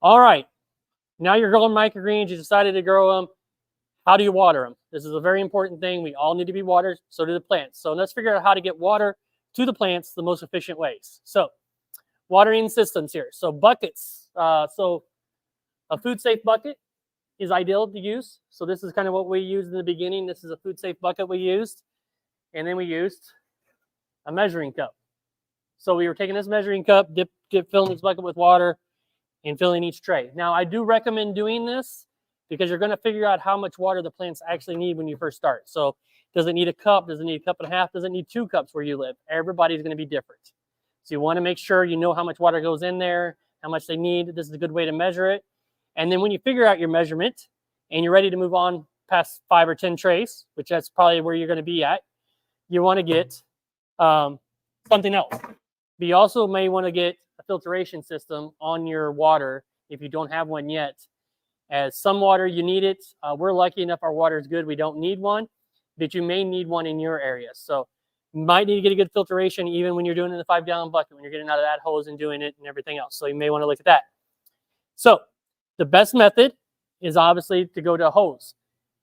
All right, now you're growing microgreens. You decided to grow them. How do you water them? This is a very important thing. We all need to be watered, so do the plants. So let's figure out how to get water to the plants the most efficient ways. So watering systems here. So buckets. So a food safe bucket is ideal to use. So this is kind of what we used in the beginning. This is a food safe bucket we used. And then we used a measuring cup. So we were taking this measuring cup, filling this bucket with water, and filling each tray. Now I do recommend doing this because you're going to figure out how much water the plants actually need when you first start. So does it need a cup? Does it need a cup and a half? Does it need 2 cups where you live? Everybody's going to be different. So you want to make sure you know how much water goes in there, how much they need. This is a good way to measure it. And then when you figure out your measurement and you're ready to move on past 5 or 10 trays, which that's probably where you're going to be at, you want to get something else. But you also may want to get a filtration system on your water if you don't have one yet. As some water, you need it. We're lucky enough our water is good. We don't need one, but you may need one in your area. So you might need to get a good filtration even when you're doing it in the 5-gallon bucket, when you're getting out of that hose and doing it and everything else. So you may want to look at that. So the best method is obviously to go to a hose.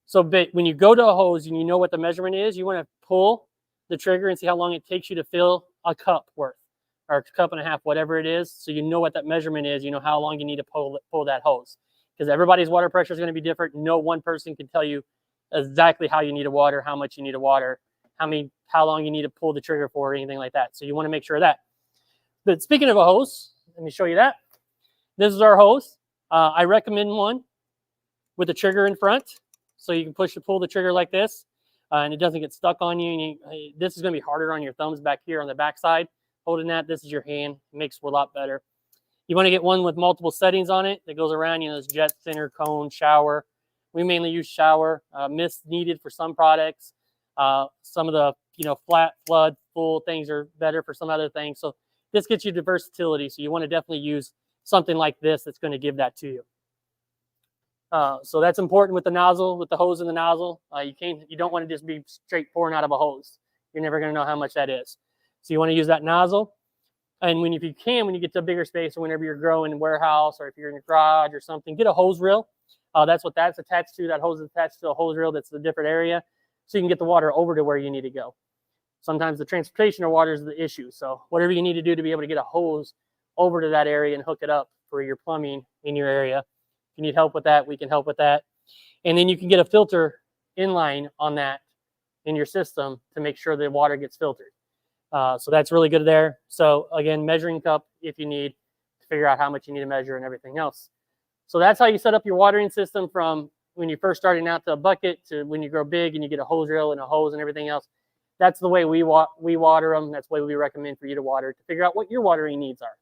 So when you go to a hose and you know what the measurement is, you want to pull the trigger and see how long it takes you to fill a cup worth, or a cup and a half, whatever it is. So you know what that measurement is. You know how long you need to pull that hose. Because everybody's water pressure is going to be different. No one person can tell you exactly how you need to water, how much you need to water, how long you need to pull the trigger for, or anything like that. So you want to make sure of that. But speaking of a hose, let me show you that. This is our hose. I recommend one with a trigger in front, so you can pull the trigger like this, and it doesn't get stuck on you. This is going to be harder on your thumbs back here on the back side. Holding that, this is your hand. It makes it a lot better. You want to get one with multiple settings on it that goes around, there's jet, center, cone, shower. We mainly use shower. Mist needed for some products. Some of the, flat, flood, full things are better for some other things. So this gets you the versatility. So you want to definitely use something like this that's going to give that to you. So that's important with the nozzle, with the hose and the nozzle. You don't want to just be straight pouring out of a hose. You're never going to know how much that is. So you want to use that nozzle. And when you get to a bigger space, or whenever you're growing in a warehouse, or if you're in your garage or something, get a hose reel. That's what that's attached to. That hose is attached to a hose reel that's a different area, so you can get the water over to where you need to go. Sometimes the transportation of water is the issue. So whatever you need to do to be able to get a hose over to that area and hook it up for your plumbing in your area. If you need help with that, we can help with that. And then you can get a filter inline on that in your system to make sure the water gets filtered. So that's really good there. So again, measuring cup if you need to figure out how much you need to measure and everything else. So that's how you set up your watering system from when you're first starting out to a bucket to when you grow big and you get a hose reel and a hose and everything else. That's the way we water them. That's the way we recommend for you to water, to figure out what your watering needs are.